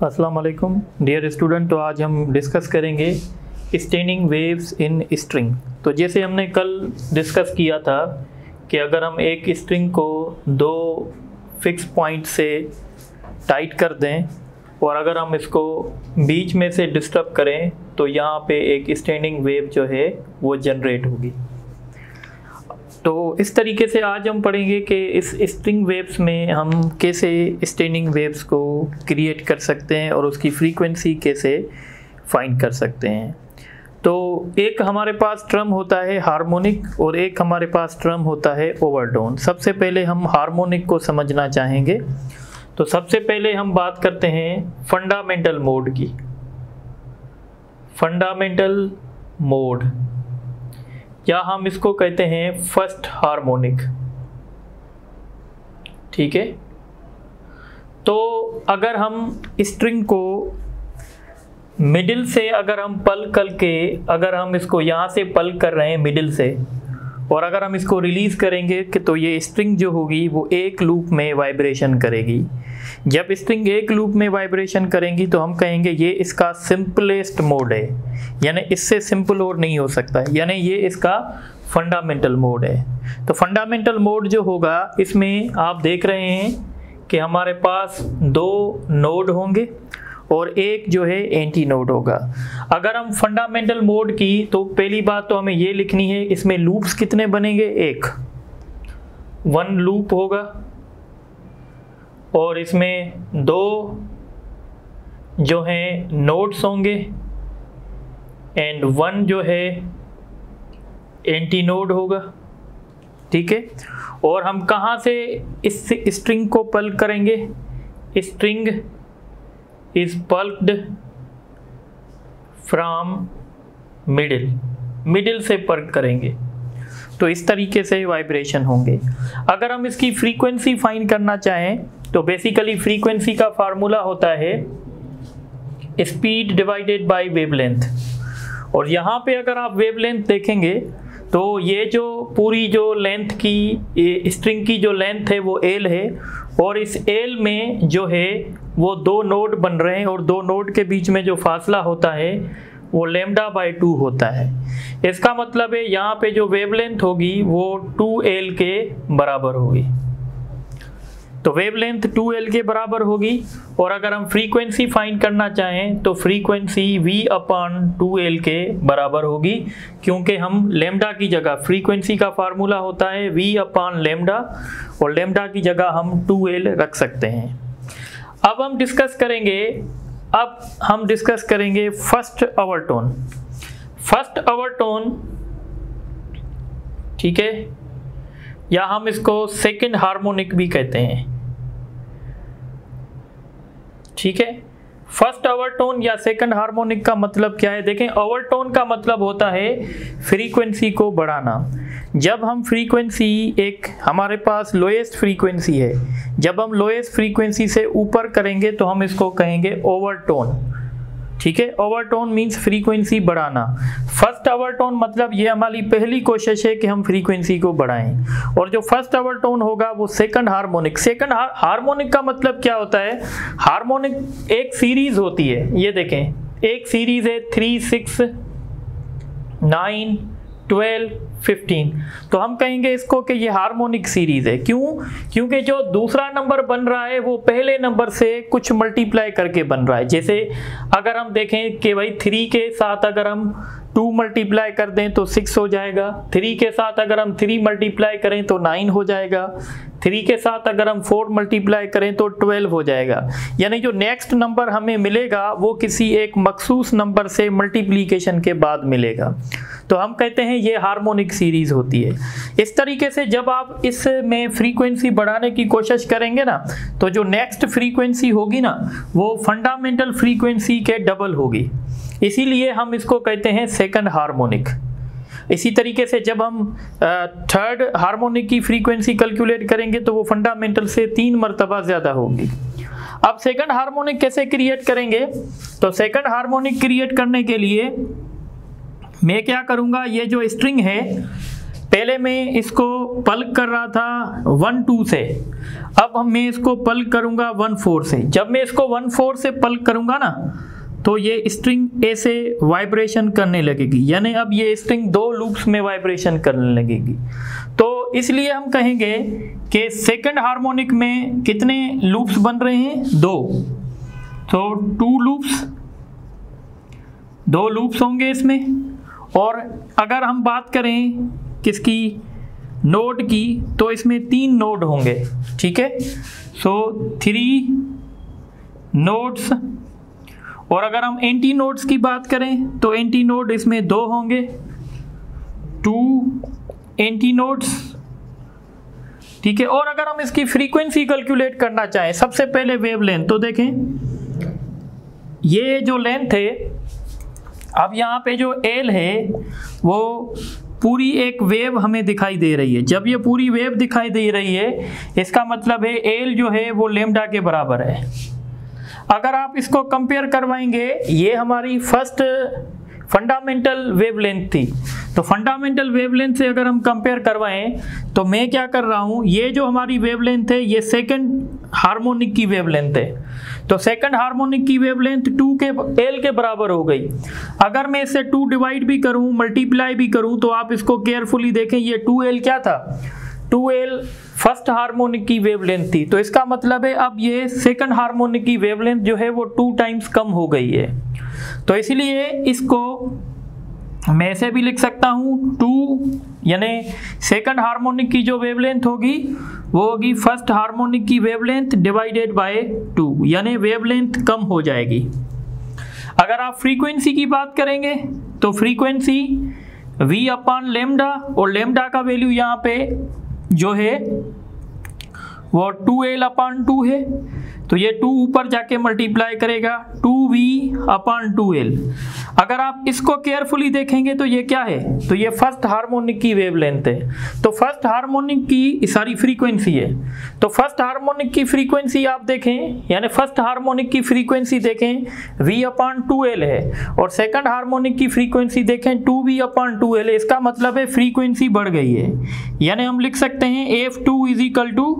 अस्सलाम वालेकुम dear student. तो आज हम डिस्कस करेंगे स्टेनिंग वेव्स इन स्ट्रिंग। तो जैसे हमने कल डिस्कस किया था कि अगर हम एक स्ट्रिंग को दो फिक्स पॉइंट से टाइट कर दें और अगर हम इसको बीच में से डिस्टर्ब करें तो यहाँ पे एक स्टेनिंग वेव जो है वो जनरेट होगी। तो इस तरीके से आज हम पढ़ेंगे कि इस स्ट्रिंग वेव्स में हम कैसे स्टेनिंग वेव्स को क्रिएट कर सकते हैं और उसकी फ्रीक्वेंसी कैसे फाइंड कर सकते हैं। तो एक हमारे पास टर्म होता है हार्मोनिक और एक हमारे पास टर्म होता है ओवरटोन। सबसे पहले हम हार्मोनिक को समझना चाहेंगे। तो सबसे पहले हम बात करते हैं फंडामेंटल मोड की। फंडामेंटल मोड या हम इसको कहते हैं फर्स्ट हार्मोनिक। ठीक है, तो अगर हम स्ट्रिंग को मिडिल से अगर हम पल करके अगर हम इसको यहाँ से पल कर रहे हैं मिडिल से और अगर हम इसको रिलीज़ करेंगे कि तो ये स्ट्रिंग जो होगी वो एक लूप में वाइब्रेशन करेगी। जब स्ट्रिंग एक लूप में वाइब्रेशन करेंगी तो हम कहेंगे ये इसका सिंपलेस्ट मोड है, यानी इससे सिंपल और नहीं हो सकता है, यानी ये इसका फंडामेंटल मोड है। तो फंडामेंटल मोड जो होगा इसमें आप देख रहे हैं कि हमारे पास दो नोड होंगे और एक जो है एंटी नोड होगा। अगर हम फंडामेंटल मोड की तो पहली बात तो हमें ये लिखनी है इसमें लूप्स कितने बनेंगे, एक वन लूप होगा और इसमें दो जो हैं नोड्स होंगे एंड वन जो है एंटी नोड होगा। ठीक है, और हम कहाँ से इस स्ट्रिंग को पल करेंगे, string is pulped from middle से पल्प करेंगे। तो इस तरीके से वाइब्रेशन होंगे। अगर हम इसकी फ्रीक्वेंसी फाइंड करना चाहें तो बेसिकली फ्रीक्वेंसी का फार्मूला होता है स्पीड डिवाइडेड बाय वेवलेंथ। और यहाँ पे अगर आप वेवलेंथ देखेंगे तो ये जो पूरी जो लेंथ की स्ट्रिंग की जो लेंथ है वो एल है और इस एल में जो है वो दो नोड बन रहे हैं और दो नोड के बीच में जो फासला होता है वो लैम्डा बाय 2 होता है। इसका मतलब है यहाँ पे जो वेवलेंथ होगी वो 2L के बराबर होगी। तो वेवलेंथ 2L के बराबर होगी और अगर हम फ्रीक्वेंसी फाइंड करना चाहें तो फ्रीक्वेंसी V/2L के बराबर होगी, क्योंकि हम लैम्डा की जगह फ्रीक्वेंसी का फार्मूला होता है V/लैम्डा और लैम्डा की जगह हम 2L रख सकते हैं। अब हम डिस्कस करेंगे फर्स्ट ओवरटोन। फर्स्ट ओवरटोन, ठीक है, या हम इसको सेकंड हार्मोनिक भी कहते हैं। ठीक है, फर्स्ट ओवरटोन या सेकंड हार्मोनिक का मतलब क्या है, देखें ओवरटोन का मतलब होता है फ्रीक्वेंसी को बढ़ाना। जब हम फ्रीक्वेंसी एक हमारे पास लोएस्ट फ्रीक्वेंसी है, जब हम लोएस्ट फ्रीक्वेंसी से ऊपर करेंगे तो हम इसको कहेंगे ओवरटोन। ठीक है, ओवरटोन मींस फ्रीक्वेंसी बढ़ाना। फर्स्ट ओवरटोन मतलब ये हमारी पहली कोशिश है कि हम फ्रीक्वेंसी को बढ़ाएं और जो फर्स्ट ओवरटोन होगा वो सेकंड हार्मोनिक। सेकंड हार्मोनिक का मतलब क्या होता है, हार्मोनिक एक सीरीज होती है। ये देखें एक सीरीज है 3, 6, 9, 12, 15। तो हम कहेंगे इसको कि ये हार्मोनिक सीरीज है। क्यों? क्योंकि जो दूसरा नंबर बन रहा है वो पहले नंबर से कुछ मल्टीप्लाई करके बन रहा है। जैसे अगर हम देखें कि भाई 3 के साथ अगर हम 2 मल्टीप्लाई कर दें तो 6 हो जाएगा, 3 के साथ अगर हम 3 मल्टीप्लाई करें तो 9 हो जाएगा, 3 के साथ अगर हम 4 मल्टीप्लाई करें तो 12 हो जाएगा। यानी जो नेक्स्ट नंबर हमें मिलेगा वो किसी एक मखसूस नंबर से मल्टीप्लिकेशन के बाद मिलेगा। तो हम कहते हैं ये हार्मोनिक सीरीज होती है। इस तरीके से जब आप इसमें फ्रीक्वेंसी बढ़ाने की कोशिश करेंगे ना तो जो नेक्स्ट फ्रीक्वेंसी होगी ना वो फंडामेंटल फ्रीक्वेंसी के डबल होगी, इसीलिए हम इसको कहते हैं सेकंड हार्मोनिक। इसी तरीके से जब हम थर्ड हार्मोनिक की फ्रीक्वेंसी कैलकुलेट करेंगे तो वो फंडामेंटल से 3 मरतबा ज़्यादा होगी। अब सेकंड हार्मोनिक कैसे क्रिएट करेंगे, तो सेकंड हार्मोनिक क्रिएट करने के लिए मैं क्या करूँगा, ये जो स्ट्रिंग है पहले मैं इसको पल्क कर रहा था 1-2 से, अब मैं इसको पल्क करूंगा 1-4 से। जब मैं इसको 1-4 से पल्क करूंगा ना तो ये स्ट्रिंग ऐसे वाइब्रेशन करने लगेगी, यानी अब ये स्ट्रिंग 2 लूप्स में वाइब्रेशन करने लगेगी। तो इसलिए हम कहेंगे कि सेकंड हार्मोनिक में कितने लूप्स बन रहे हैं? 2। तो 2 लूप्स होंगे इसमें। और अगर हम बात करें किसकी, नोड की, तो इसमें 3 नोड होंगे, ठीक है। सो 3 नोड्स। और अगर हम एंटी नोड्स की बात करें तो एंटी नोड इसमें 2 होंगे, 2 एंटी नोड्स, ठीक है। और अगर हम इसकी फ्रीक्वेंसी कैलकुलेट करना चाहें, सबसे पहले वेव लेंथ, तो देखें ये जो लेंथ है, अब यहाँ पे जो एल है वो पूरी एक वेव हमें दिखाई दे रही है। जब ये पूरी वेव दिखाई दे रही है, इसका मतलब है एल जो है वो लेम्डा के बराबर है। अगर आप इसको कंपेयर करवाएंगे, ये हमारी फर्स्ट फंडामेंटल वेवलेंथ थी, तो फंडामेंटल वेवलेंथ से अगर हम कंपेयर करवाएं तो मैं क्या कर रहा हूं, ये जो हमारी वेवलेंथ है ये सेकंड हार्मोनिक की वेवलेंथ है, तो सेकंड हार्मोनिक की वेवलेंथ 2 के एल के बराबर हो गई। अगर मैं इसे 2 डिवाइड भी करूं, मल्टीप्लाई भी करूं, तो आप इसको केयरफुली देखें, ये 2L क्या था, 2L फर्स्ट हार्मोनिक की वेवलेंथ थी। तो इसका मतलब है अब ये सेकंड हार्मोनिक की वेवलेंथ जो है वो 2 टाइम्स कम हो गई है। तो इसलिए इसको मैं ऐसे भी लिख सकता हूं, 2 यानी सेकंड हार्मोनिक की जो वेवलेंथ होगी वो होगी फर्स्ट हार्मोनिक की वेवलेंथ डिवाइडेड बाय 2, यानी वेवलेंथ कम हो जाएगी। अगर आप फ्रीक्वेंसी की बात करेंगे तो फ्रीक्वेंसी v अपॉन लेमडा, और लेमडा का वैल्यू यहाँ पे जो है वो 2L अपॉन 2 है, तो ये 2 ऊपर जाके मल्टीप्लाई करेगा 2V अपॉन 2L। अगर आप इसको केयरफुली देखेंगे तो ये क्या है, तो ये फर्स्ट हार्मोनिक की वेवलेंथ है, तो फर्स्ट हार्मोनिक की सारी फ्रीक्वेंसी है। तो फर्स्ट हार्मोनिक की फ्रीक्वेंसी आप देखें, यानी फर्स्ट हार्मोनिक की फ्रीक्वेंसी देखें V अपॉन 2L है, और सेकंड हार्मोनिक की फ्रीक्वेंसी देखें 2V अपॉन 2L है। इसका मतलब है फ्रीक्वेंसी बढ़ गई है, यानी हम लिख सकते हैं F2 is equal to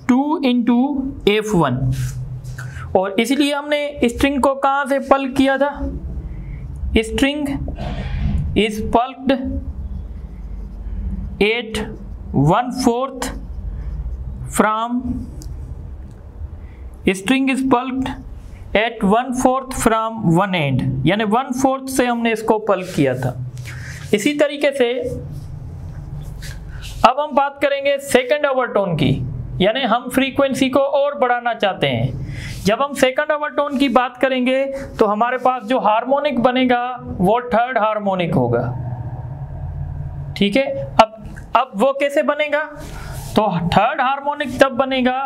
2 into F1। और इसलिए हमने स्ट्रिंग को कहाँ से पल्क किया था, string is plucked at 1/4 from, string is plucked at 1/4 from one end, यानी 1/4 से हमने इसको पल्क किया था। इसी तरीके से अब हम बात करेंगे सेकंड ओवरटोन की, यानी हम फ्रीक्वेंसी को और बढ़ाना चाहते हैं। जब हम सेकंड ओवरटोन की बात करेंगे तो हमारे पास जो हार्मोनिक बनेगा वो थर्ड हार्मोनिक होगा, ठीक है। अब वो कैसे बनेगा, तो थर्ड हार्मोनिक तब बनेगा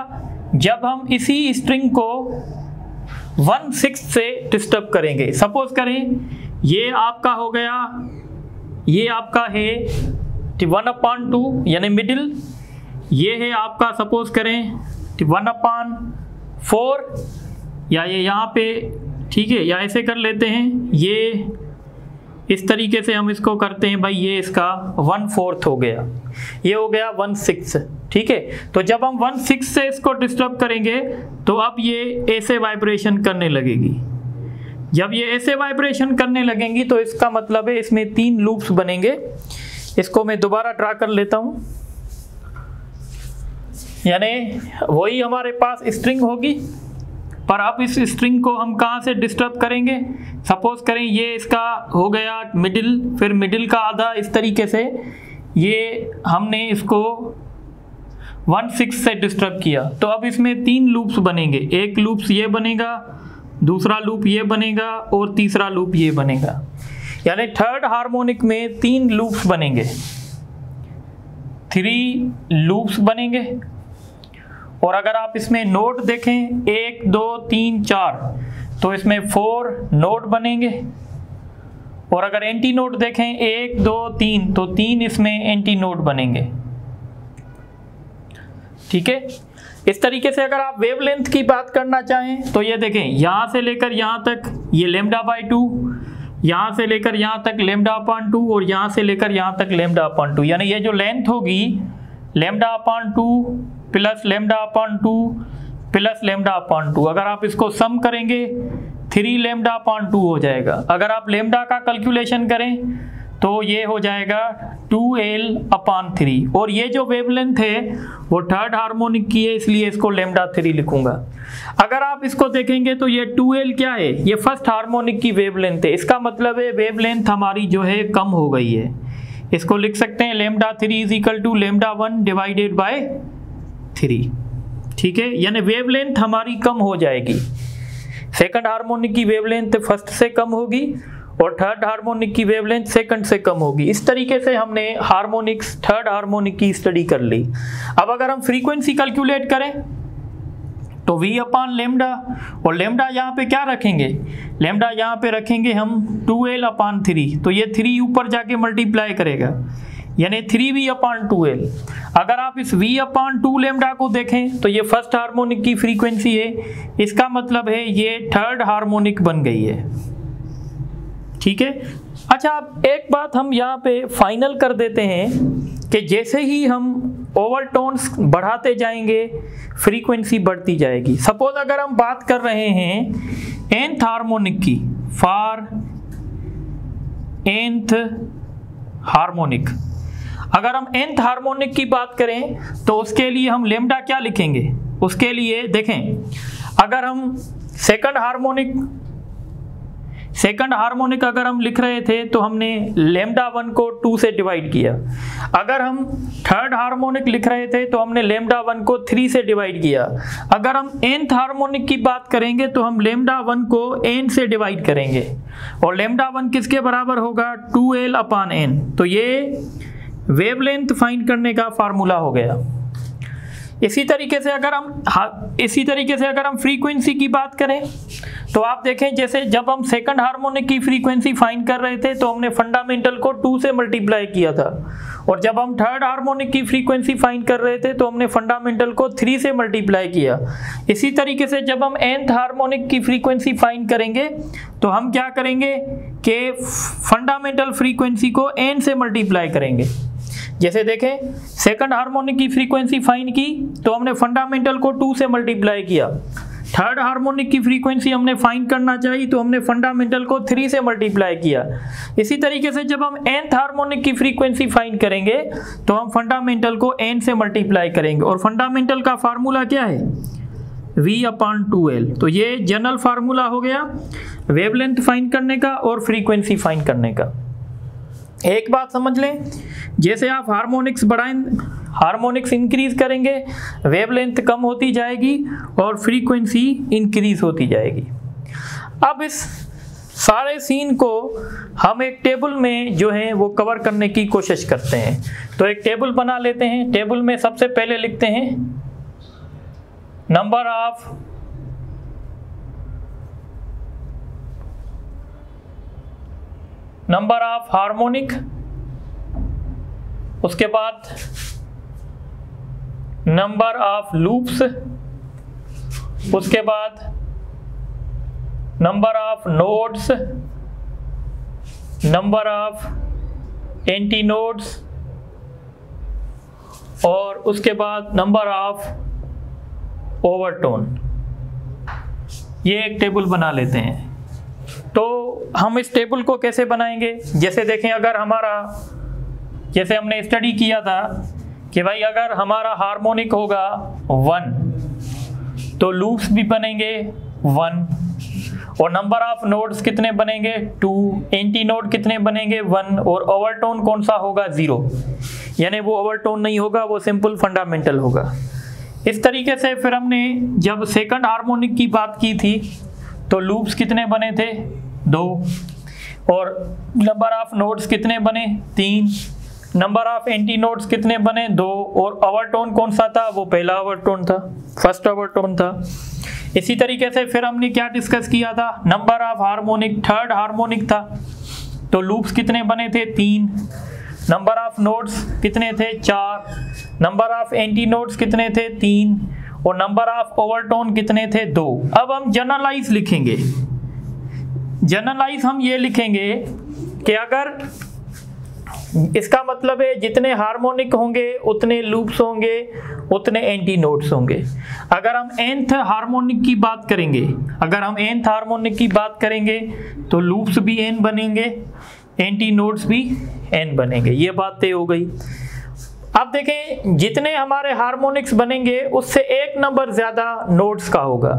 जब हम इसी स्ट्रिंग को 1/6 से डिस्टर्ब करेंगे। सपोज करें ये आपका हो गया, ये आपका है 1/2 यानी मिडिल, ये है आपका सपोज करें 1/4, या ये यहाँ पे, ठीक है, या ऐसे कर लेते हैं, ये इस तरीके से हम इसको करते हैं भाई, ये इसका 1/4 हो गया, ये हो गया 1/6, ठीक है। तो जब हम 1/6 से इसको डिस्टर्ब करेंगे तो अब ये ऐसे वाइब्रेशन करने लगेगी। जब ये ऐसे वाइब्रेशन करने लगेंगी तो इसका मतलब है इसमें 3 लूप्स बनेंगे। इसको मैं दोबारा ड्रा कर लेता हूँ, यानी वही हमारे पास स्ट्रिंग होगी, पर अब इस स्ट्रिंग को हम कहाँ से डिस्टर्ब करेंगे। सपोज करें ये इसका हो गया मिडिल, फिर मिडिल का आधा, इस तरीके से ये हमने इसको 1/6 से डिस्टर्ब किया। तो अब इसमें 3 लूप्स बनेंगे, एक लूप्स ये बनेगा, दूसरा लूप ये बनेगा, और तीसरा लूप ये बनेगा, यानी थर्ड हार्मोनिक में 3 लूप्स बनेंगे, 3 लूप्स बनेंगे। और अगर आप इसमें नोट देखें 1 2 3 4, तो इसमें 4 नोट बनेंगे। और अगर एंटी नोट देखें 1 2 3, तो 3 इसमें एंटी नोट बनेंगे, ठीक है। इस तरीके से अगर आप वेवलेंथ की बात करना चाहें तो ये देखें, यहाँ से लेकर यहाँ तक ये λ/2, यहाँ से लेकर यहाँ तक लेमडा अपॉन 2 और यहाँ से लेकर यहाँ तक लेमडा अपॉन 2, यानी ये जो लेंथ होगी lambda upon 2 plus lambda upon 2 plus lambda upon 2, अगर आप इसको सम करेंगे 3 लेमडा अपॉन 2 हो जाएगा। अगर आप लेमडा का कैलकुलेशन करें तो ये हो जाएगा 2l अपॉन 3, और ये जो वेवलेंथ है वो थर्ड हार्मोनिक की है, इसलिए इसको लेमडा 3 लिखूंगा। अगर आप इसको देखेंगे तो ये 2l क्या है, ये फर्स्ट हार्मोनिक की वेवलेंथ है, इसका मतलब है वेवलेंथ हमारी जो है कम हो गई है। इसको लिख सकते हैं lambda 3 is equal to lambda 1 divided by 3, ठीक है, यानी वेवलेंथ हमारी कम हो जाएगी। सेकंड हार्मोनिक की वेवलेंथ फर्स्ट से कम होगी और थर्ड हार्मोनिक की वेवलेंथ सेकंड से कम होगी। इस तरीके से हमने हार्मोनिक्स थर्ड हार्मोनिक की स्टडी कर ली। अब अगर हम फ्रीक्वेंसी कैलकुलेट करें तो v अपॉन लेमडा, और लेमडा यहाँ पे क्या रखेंगे, लेमडा यहाँ पे रखेंगे हम 2l अपॉन 3, तो ये 3 ऊपर जाके मल्टीप्लाई करेगा यानी 3v अपॉन 2l। अगर आप इस v अपॉन 2 लेमडा को देखें तो ये फर्स्ट हार्मोनिक की फ्रीक्वेंसी है, इसका मतलब है ये थर्ड हार्मोनिक बन गई है, ठीक है। अच्छा, अब एक बात हम यहाँ पे फाइनल कर देते हैं कि जैसे ही हम ओवरटोन्स बढ़ाते जाएंगे फ्रीक्वेंसी बढ़ती जाएगी। सपोज अगर हम बात कर रहे हैं nth हार्मोनिक की, फॉर nth हार्मोनिक, अगर हम nth हार्मोनिक की बात करें तो उसके लिए हम लेमडा क्या लिखेंगे, उसके लिए देखें, अगर हम सेकंड हार्मोनिक अगर हम लिख रहे थे तो हमने लेमडा 1 को 2 से डिवाइड किया। अगर हम थर्ड हार्मोनिक लिख रहे थे तो हमने लेमडा 1 को 3 से डिवाइड किया। अगर हम nth हार्मोनिक की बात करेंगे तो हम लेमडा 1 को n से डिवाइड करेंगे, और लेमडा 1 किसके बराबर होगा, 2l अपॉन n। तो ये वेवलेंथ फाइंड करने का फार्मूला हो गया। इसी तरीके से अगर हम फ्रीक्वेंसी की बात करें तो आप देखें, जैसे जब हम सेकंड हार्मोनिक की फ्रीक्वेंसी फाइंड कर रहे थे तो हमने फंडामेंटल को 2 से मल्टीप्लाई किया था, और जब हम थर्ड हार्मोनिक की फ्रीक्वेंसी फाइंड कर रहे थे तो हमने फंडामेंटल को 3 से मल्टीप्लाई किया। इसी तरीके से जब हम nth हार्मोनिक की फ्रीक्वेंसी फाइंड करेंगे तो हम क्या करेंगे कि फंडामेंटल फ्रीक्वेंसी को n से मल्टीप्लाई करेंगे। जैसे देखें, सेकंड हार्मोनिक की फ्रीक्वेंसी फाइंड की तो हमने फंडामेंटल को 2 से मल्टीप्लाई किया। थर्ड हार्मोनिक की फ्रीक्वेंसी हमने फाइंड करना चाहिए तो हमने फंडामेंटल को 3 से मल्टीप्लाई किया। इसी तरीके से जब हम nth हार्मोनिक की फ्रीक्वेंसी फाइंड करेंगे तो हम फंडामेंटल को n से मल्टीप्लाई करेंगे, और फंडामेंटल का फार्मूला क्या है, v अपॉन 2l। तो ये जनरल फार्मूला हो गया वेवलेंथ फाइंड करने का और फ्रीक्वेंसी फाइंड करने का। एक बात समझ लें, जैसे आप हार्मोनिक्स इंक्रीज करेंगे वेवलेंथ कम होती जाएगी और फ्रीक्वेंसी इंक्रीज होती जाएगी। अब इस सारे सीन को हम एक टेबल में जो है वो कवर करने की कोशिश करते हैं। तो एक टेबल बना लेते हैं। टेबल में सबसे पहले लिखते हैं नंबर ऑफ हार्मोनिक, उसके बाद नंबर ऑफ लूप्स, उसके बाद number of nodes, number of anti nodes, और उसके बाद नंबर ऑफ ओवरटोन। ये एक टेबल बना लेते हैं। तो हम इस टेबल को कैसे बनाएंगे, जैसे देखें, अगर जैसे हमने स्टडी किया था कि भाई अगर हमारा हार्मोनिक होगा 1 तो लूप्स भी बनेंगे 1, और नंबर ऑफ नोड्स कितने बनेंगे 2, एंटी नोड कितने बनेंगे 1, और ओवरटोन कौन सा होगा 0, यानी वो ओवरटोन नहीं होगा, वो सिंपल फंडामेंटल होगा। इस तरीके से फिर हमने जब सेकंड हार्मोनिक की बात की थी तो लूप्स कितने बने थे 2, और नंबर ऑफ नोड्स कितने बने 3, नंबर ऑफ एंटी नोड्स कितने बने 2, और ओवरटोन कौन सा था, वो पहला ओवरटोन था, फर्स्ट ओवरटोन था। इसी तरीके से फिर हमने क्या डिस्कस किया था, number of harmonic third harmonic था, तो लूप्स कितने बने थे 3, नंबर ऑफ नोड्स कितने थे 4, नंबर ऑफ एंटी नोड्स कितने थे 3, और नंबर ऑफ ओवरटोन कितने थे 2। अब हम जनरलाइज लिखेंगे। जनरलाइज हम ये लिखेंगे कि अगर इसका मतलब है जितने हार्मोनिक होंगे उतने लूप्स होंगे, उतने एंटी नोड्स होंगे। अगर हम nth हार्मोनिक की बात करेंगे, तो लूप्स भी n बनेंगे, एंटी नोड्स भी n बनेंगे। ये बात तय हो गई। अब देखें, जितने हमारे हार्मोनिक्स बनेंगे उससे एक नंबर ज्यादा नोड्स का होगा।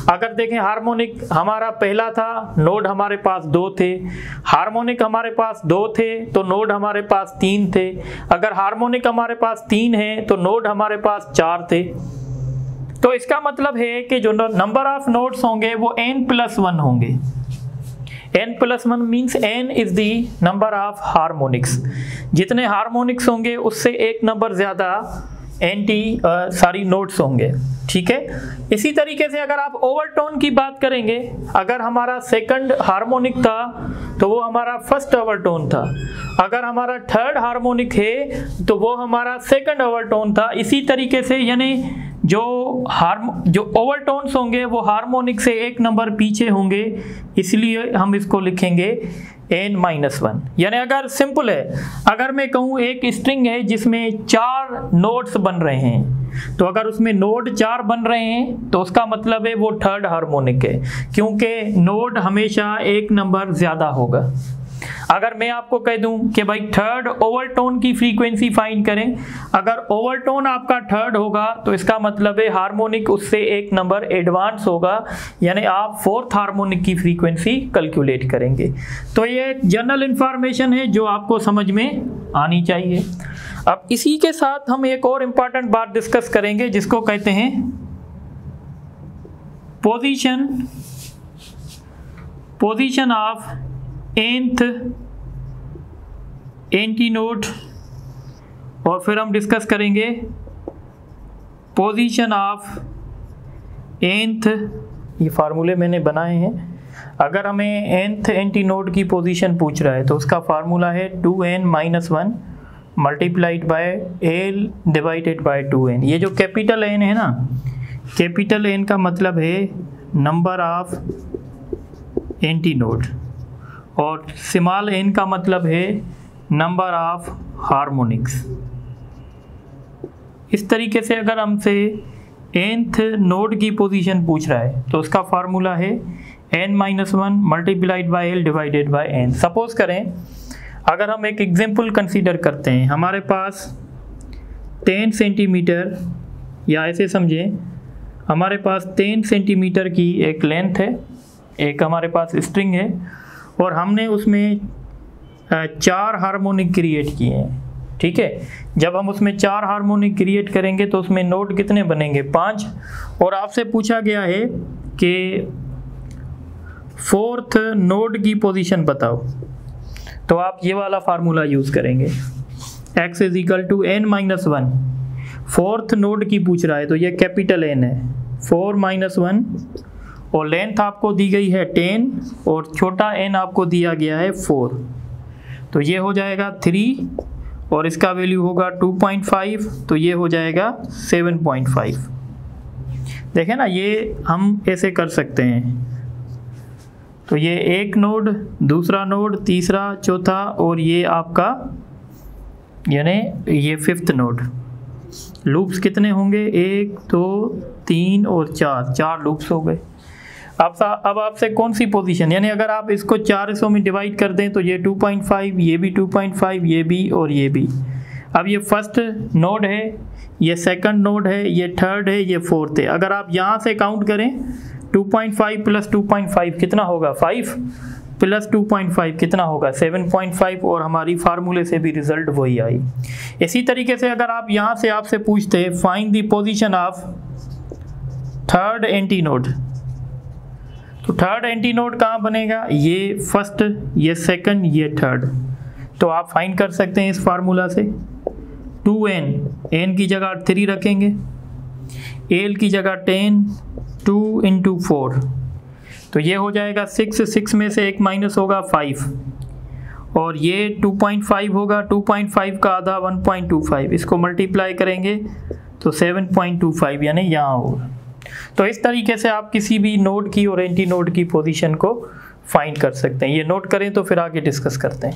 अगर देखें, हार्मोनिक हमारा पहला था, नोड हमारे पास 2 थे। हार्मोनिक हमारे पास 2 थे तो नोड हमारे पास 3 थे। अगर हार्मोनिक हमारे पास 3 है तो नोड हमारे पास 4 थे। तो इसका मतलब है कि जो नंबर ऑफ नोड्स होंगे वो n+1 होंगे। n+1 means n is the number of harmonics. जितने हार्मोनिक्स होंगे उससे एक नंबर ज्यादा सारी नोट्स होंगे। ठीक है। इसी तरीके से अगर आप ओवरटोन की बात करेंगे, अगर हमारा सेकंड हार्मोनिक था तो वो हमारा फर्स्ट ओवरटोन था। अगर हमारा थर्ड हार्मोनिक है तो वो हमारा सेकंड ओवरटोन था। इसी तरीके से यानी जो ओवरटोन्स होंगे वो हार्मोनिक से एक नंबर पीछे होंगे, इसलिए हम इसको लिखेंगे n-1। यानी अगर सिंपल है, अगर मैं कहूँ एक स्ट्रिंग है जिसमें 4 नोट्स बन रहे हैं, तो अगर उसमें नोड 4 बन रहे हैं तो उसका मतलब है वो थर्ड हार्मोनिक है, क्योंकि नोड हमेशा एक नंबर ज्यादा होगा। अगर मैं आपको कह दूं कि भाई थर्ड ओवरटोन की फ्रीक्वेंसी फाइंड करें, अगर ओवरटोन आपका थर्ड होगा तो इसका मतलब है हार्मोनिक उससे एक नंबर एडवांस होगा, यानी आप फोर्थ हार्मोनिक की फ्रीक्वेंसी कैलकुलेट करेंगे। तो ये एक जनरल इंफॉर्मेशन है जो आपको समझ में आनी चाहिए। अब इसी के साथ हम एक और इम्पॉर्टेंट बात डिस्कस करेंगे जिसको कहते हैं position of nth anti node, और फिर हम डिस्कस करेंगे पोजीशन ऑफ nth। ये फार्मूले मैंने बनाए हैं। अगर हमें nth एंटी नोड की पोजीशन पूछ रहा है तो उसका फार्मूला है 2n-1 multiplied by l divided by 2n। ये जो कैपिटल n है ना, कैपिटल n का मतलब है नंबर ऑफ एंटी नोड, और स्मॉल n का मतलब है नंबर ऑफ हार्मोनिक्स। इस तरीके से अगर हमसे nth नोड की पोजीशन पूछ रहा है तो उसका फार्मूला है n-1 multiplied by l divided by n। Suppose करें, अगर हम एक एग्जांपल कंसीडर करते हैं, हमारे पास 10 सेंटीमीटर, या ऐसे समझें हमारे पास 10 सेंटीमीटर की एक लेंथ है, एक हमारे पास स्ट्रिंग है, और हमने उसमें 4 हार्मोनिक क्रिएट किए हैं। ठीक है। जब हम उसमें 4 हार्मोनिक क्रिएट करेंगे तो उसमें नोट कितने बनेंगे? 5। और आपसे पूछा गया है कि फोर्थ नोड की पोजीशन बताओ, तो आप ये वाला फार्मूला यूज़ करेंगे, x = n-1। फोर्थ नोड की पूछ रहा है तो ये कैपिटल n है, 4-1, और लेंथ आपको दी गई है 10 और छोटा n आपको दिया गया है 4, तो ये हो जाएगा 3, और इसका वैल्यू होगा 2.5, तो ये हो जाएगा 7.5। देखें ना, ये हम ऐसे कर सकते हैं। तो ये एक नोड, दूसरा नोड, तीसरा, चौथा, और ये आपका यानी ये 5th नोड। लूप्स कितने होंगे? 1, 2, 3 और 4 लूप्स हो गए। अब आपसे कौन सी पोजीशन, यानी अगर आप इसको 4 हिस्सों में डिवाइड कर दें तो ये 2.5, ये भी 2.5, ये भी और ये भी। अब ये फर्स्ट नोड है, ये सेकंड नोड है, ये थर्ड है, ये फोर्थ है। अगर आप यहाँ से काउंट करें 2.5 + 2.5 कितना होगा? 5 + 2.5 कितना होगा? 7.5, और हमारी फार्मूले से भी रिजल्ट वही आई। इसी तरीके से अगर आप यहाँ से आपसे पूछते हैं find the position of third anti node, तो थर्ड एंटी नोड कहाँ बनेगा? ये फर्स्ट, ये सेकंड, ये थर्ड। तो आप फाइंड कर सकते हैं इस फार्मूला से। 2n, n की जगह 3 रखेंगे, l की जगह 10, 2 × 4, तो ये हो जाएगा 6 में से एक माइनस होगा 5, और ये 2.5 होगा, 2.5 का आधा 1.25, इसको मल्टीप्लाई करेंगे तो 7.25 यानी यहाँ होगा। तो इस तरीके से आप किसी भी नोड की और एंटी नोड की पोजीशन को फाइंड कर सकते हैं। ये नोट करें तो फिर आगे डिस्कस करते हैं।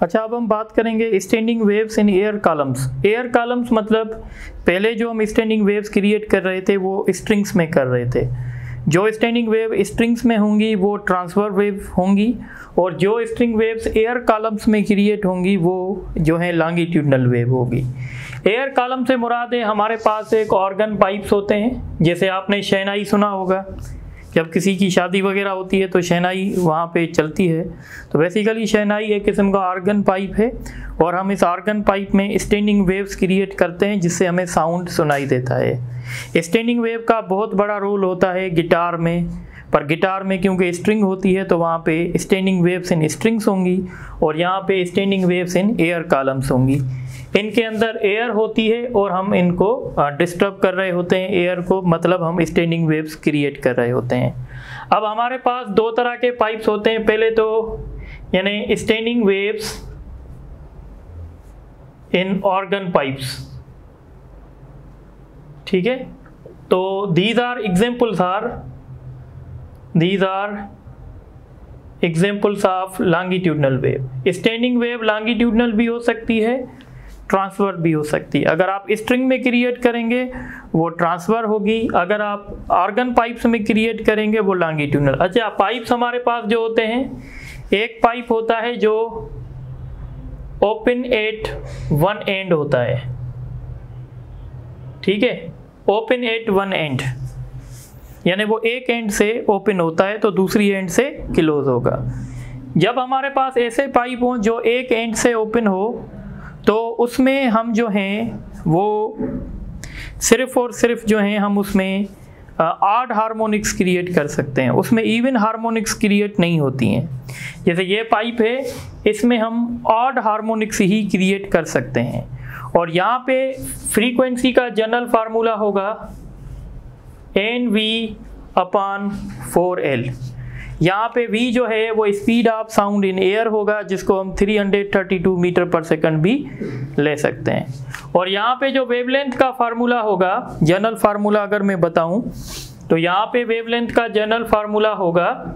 अच्छा, अब हम बात करेंगे standing waves in air columns. Air columns मतलब पहले जो हम स्टैंडिंग वेव्स क्रिएट कर रहे थे वो स्ट्रिंग्स में कर रहे थे। जो स्टैंडिंग वेव स्ट्रिंग्स में होंगी वो ट्रांसफर वेव होंगी, और जो स्ट्रिंग वेव्स एयर कॉलम्स में क्रिएट होंगी वो जो है लॉन्गिट्यूडनल वेव होगी। एयर कॉलम से मुराद है हमारे पास एक ऑर्गन पाइप्स होते हैं, जैसे आपने शहनाई सुना होगा, जब किसी की शादी वगैरह होती है तो शहनाई वहाँ पे चलती है। तो बेसिकली शहनाई एक किस्म का ऑर्गन पाइप है, और हम इस ऑर्गन पाइप में स्टैंडिंग वेव्स क्रिएट करते हैं जिससे हमें साउंड सुनाई देता है। स्टैंडिंग वेव का बहुत बड़ा रोल होता है गिटार में, पर गिटार में क्योंकि स्ट्रिंग होती है तो वहाँ पे स्टैंडिंग वेव्स इन स्ट्रिंग्स होंगी, और यहाँ पे standing waves in air columns होंगी। इनके अंदर एयर होती है और हम इनको डिस्टर्ब कर रहे होते हैं एयर को, मतलब हम स्टैंडिंग वेव्स क्रिएट कर रहे होते हैं। अब हमारे पास दो तरह के पाइप्स होते हैं, पहले तो यानी standing waves in organ pipes, ठीक है। तो these are examples of longitudinal wave। Standing wave longitudinal भी हो सकती है, ट्रांसफर भी हो सकती है। अगर आप स्ट्रिंग में क्रिएट करेंगे वो ट्रांसफर होगी, अगर आप ऑर्गन पाइप्स में क्रिएट करेंगे वो लॉन्गिट्यूडनल। अच्छा, पाइप्स हमारे पास जो होते हैं, एक पाइप होता है जो ओपन एट वन एंड होता है, ठीक है, ओपन एट वन एंड, यानी वो एक एंड से ओपन होता है तो दूसरी एंड से क्लोज होगा। जब हमारे पास ऐसे पाइप हों जो एक एंड से ओपन हो तो उसमें हम जो हैं वो सिर्फ और सिर्फ जो हैं हम उसमें ऑड हार्मोनिक्स क्रिएट कर सकते हैं, उसमें इवन हार्मोनिक्स क्रिएट नहीं होती हैं। जैसे ये पाइप है, इसमें हम ऑड हार्मोनिक्स ही क्रिएट कर सकते हैं, और यहाँ पे फ्रीक्वेंसी का जनरल फार्मूला होगा NV/4L। यहाँ पे V जो है वो speed of sound in air होगा, जिसको हम 332 मीटर पर सेकंड भी ले सकते हैं। और यहाँ पे जो वेवलेंथ का फार्मूला होगा, जनरल फार्मूला अगर मैं बताऊं तो यहाँ पे वेवलेंथ का जनरल फार्मूला होगा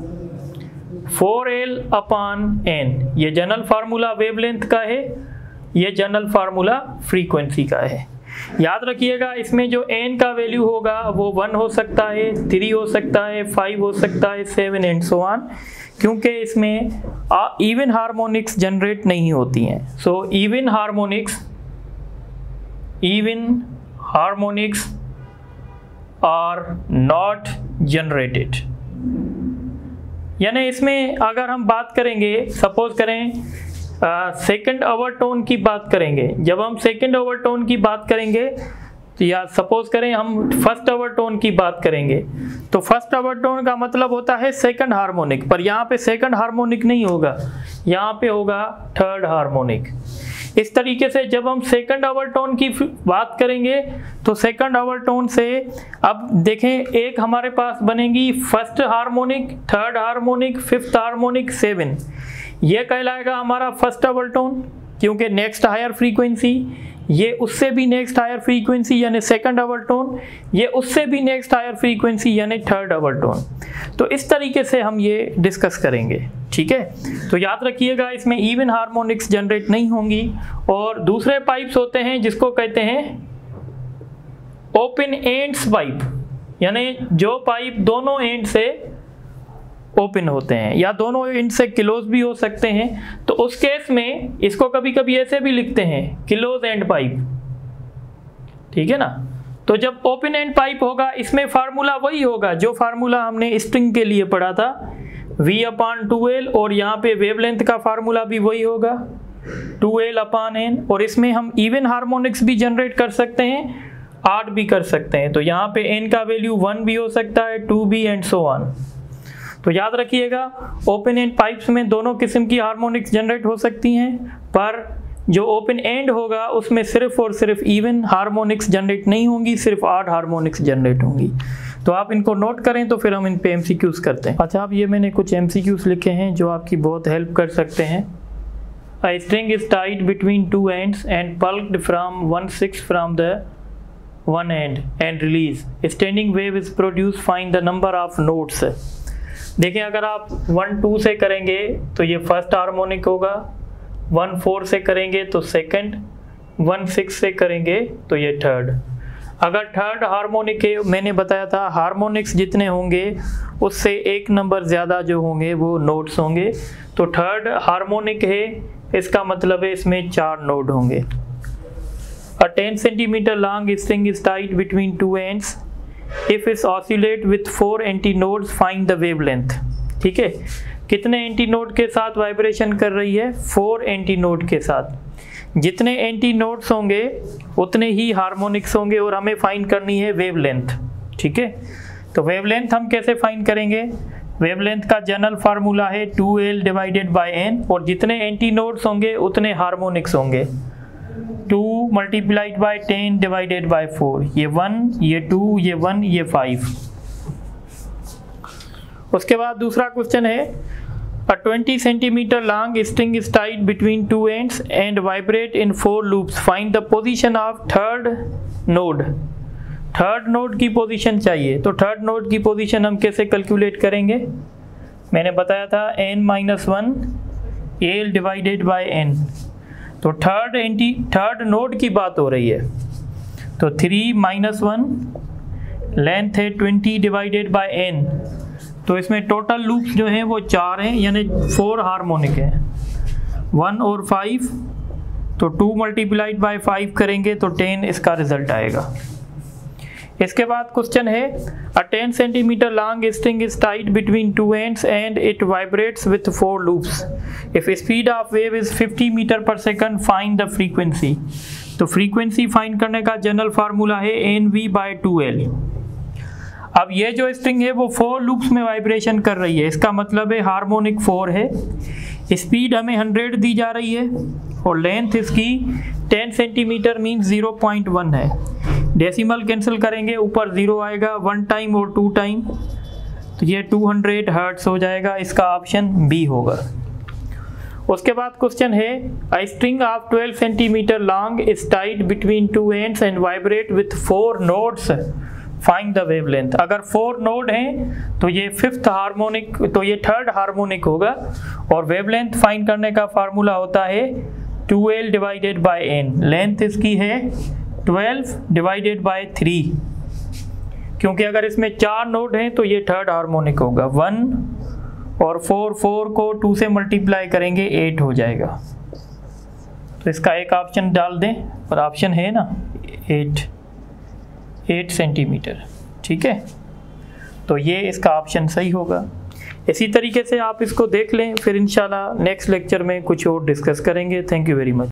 4L/N। ये जनरल फार्मूला वेवलेंथ का है, ये जनरल फार्मूला फ्रीक्वेंसी का है। याद रखिएगा, इसमें जो n का वैल्यू होगा वो 1 हो सकता है, 3 हो सकता है, 5 हो सकता है, 7 एंड सो ऑन, क्योंकि इसमें इवन हार्मोनिक्स जनरेट नहीं होती हैं। So even harmonics are not generated. यानी इसमें अगर हम बात करेंगे, सपोज करें सेकंड ओवरटोन की बात करेंगे, जब हम सेकंड ओवरटोन की बात करेंगे तो या सपोज करें हम फर्स्ट ओवरटोन की बात करेंगे, तो फर्स्ट ओवरटोन का मतलब होता है सेकंड हार्मोनिक, पर यहाँ पे सेकंड हार्मोनिक नहीं होगा, यहाँ पे होगा थर्ड हार्मोनिक। इस तरीके से जब हम सेकंड ओवरटोन की बात करेंगे तो सेकंड ओवरटोन से अब देखें, एक हमारे पास बनेगी first harmonic, third harmonic, fifth harmonic, 7। ये कहलाएगा हमारा फर्स्ट ओवरटोन, क्योंकि नेक्स्ट हायर फ्रीक्वेंसी, ये उससे भी नेक्स्ट हायर फ्रीक्वेंसी यानी सेकंड ओवरटोन, ये उससे भी नेक्स्ट हायर फ्रीक्वेंसी यानी थर्ड ओवरटोन। तो इस तरीके से हम ये डिस्कस करेंगे, ठीक है। तो याद रखिएगा, इसमें इवन हार्मोनिक्स जनरेट नहीं होंगी। और दूसरे पाइप्स होते हैं जिसको कहते हैं ओपन एंड्स पाइप, यानी जो पाइप दोनों एंड से ओपन होते हैं या दोनों एंड से क्लोज भी हो सकते हैं। तो उस केस में इसको कभी कभी ऐसे भी लिखते हैं, क्लोज एंड पाइप, ठीक है ना। तो जब ओपन एंड पाइप होगा, इसमें फार्मूला वही होगा जो फार्मूला हमने स्ट्रिंग के लिए पढ़ा था, V/2L, और यहाँ पे वेवलेंथ का फार्मूला भी वही होगा 2L/N। और इसमें हम इवन हार्मोनिक्स भी जनरेट कर सकते हैं, ऑड भी कर सकते हैं। तो यहाँ पे n का वैल्यू 1 भी हो सकता है, 2 भी, एंड सो ऑन। तो याद रखिएगा, ओपन एंड पाइप्स में दोनों किस्म की हार्मोनिक्स जनरेट हो सकती हैं, पर जो ओपन एंड होगा उसमें सिर्फ और सिर्फ इवन हार्मोनिक्स जनरेट नहीं होंगी, सिर्फ ऑड हार्मोनिक्स जनरेट होंगी। तो आप इनको नोट करें तो फिर हम इन पे एमसीक्यूज करते हैं। अच्छा, अब ये मैंने कुछ एमसीक्यूज लिखे हैं जो आपकी बहुत हेल्प कर सकते हैं। A string is tied between two ends and plucked from 1/6 from the one end and release. A standing wave is produced. Find the number of notes. देखें, अगर आप 1-2 से करेंगे तो ये फर्स्ट हार्मोनिक होगा, 1-4 से करेंगे तो सेकंड, 1-6 से करेंगे तो ये थर्ड। अगर थर्ड हार्मोनिक है, मैंने बताया था हार्मोनिक्स जितने होंगे उससे एक नंबर ज़्यादा जो होंगे वो नोट्स होंगे। तो थर्ड हार्मोनिक है, इसका मतलब है इसमें 4 नोड होंगे। A 10 cm long string is tied between two ends. If it oscillate with 4 antinodes, find the wavelength. ठीक है, कितने एंटीनोड के साथ वाइब्रेशन कर रही है? 4 एंटीनोड के साथ। जितने एंटीनोड्स होंगे उतने ही हार्मोनिक्स होंगे और हमें फाइंड करनी है वेवलेंथ। ठीक है, तो वेवलेंथ हम कैसे फाइंड करेंगे? वेवलेंथ का जनरल फार्मूला है 2L डिवाइडेड बाय n, और जितने एंटीनोड्स होंगे उतने हार्मोनिक्स होंगे। 2 मल्टीप्लाइड बाय 10 डिवाइडेड बाय 4, ये 1, ये 2, ये 1, ये 5। उसके बाद दूसरा क्वेश्चन है, A 20 cm long string is tied between two ends and vibrate in 4 loops. Find the position of third node. Third node की पोजीशन चाहिए, तो थर्ड नोड की पोजीशन हम कैसे कैलकुलेट करेंगे? मैंने बताया था n-1 L divided by n। तो थर्ड नोड की बात हो रही है, तो 3-1 लेंथ है 20 डिवाइडेड बाय n। तो इसमें टोटल लूप्स जो हैं वो 4 हैं, यानी 4 हार्मोनिक हैं, 1 और 5। तो 2 मल्टीप्लाइड बाय 5 करेंगे तो 10 इसका रिजल्ट आएगा। इसके बाद क्वेश्चन है, A 10 cm long string is tied between two ends and it vibrates with 4 loops. If speed of wave is 50 meter per second, find the frequency. तो फ्रीक्वेंसी फाइंड करने का जनरल फार्मूला है NV/2L। अब ये जो string है वो 4 loops में वाइब्रेशन कर रही है, इसका मतलब है हार्मोनिक 4 है। स्पीड हमें 100 दी जा रही है और लेंथ इसकी 10 सेंटीमीटर मीन 0.1 है। डेसिमल कैंसिल करेंगे, ऊपर 0 आएगा 1 टाइम और 2 टाइम, तो ये 200 हर्ट्ज हो जाएगा। इसका ऑप्शन बी होगा। उसके बाद क्वेश्चन है, A string of 12 cm long is tied between two ends and vibrate with 4 nodes. Find the wavelength. अगर 4 नोड हैं तो ये फिफ्थ हार्मोनिक, तो ये थर्ड हार्मोनिक होगा। और वेवलेंथ फाइंड करने का फार्मूला होता है 2L divided by n। Length इसकी है 12 डिवाइडेड बाय 3, क्योंकि अगर इसमें 4 नोड हैं तो ये थर्ड हार्मोनिक होगा। 1 और 4 को 2 से मल्टीप्लाई करेंगे 8 हो जाएगा। तो इसका एक ऑप्शन डाल दें, और ऑप्शन है ना 8 सेंटीमीटर। ठीक है, तो ये इसका ऑप्शन सही होगा। इसी तरीके से आप इसको देख लें, फिर इंशाल्लाह नेक्स्ट लेक्चर में कुछ और डिस्कस करेंगे। Thank you very much.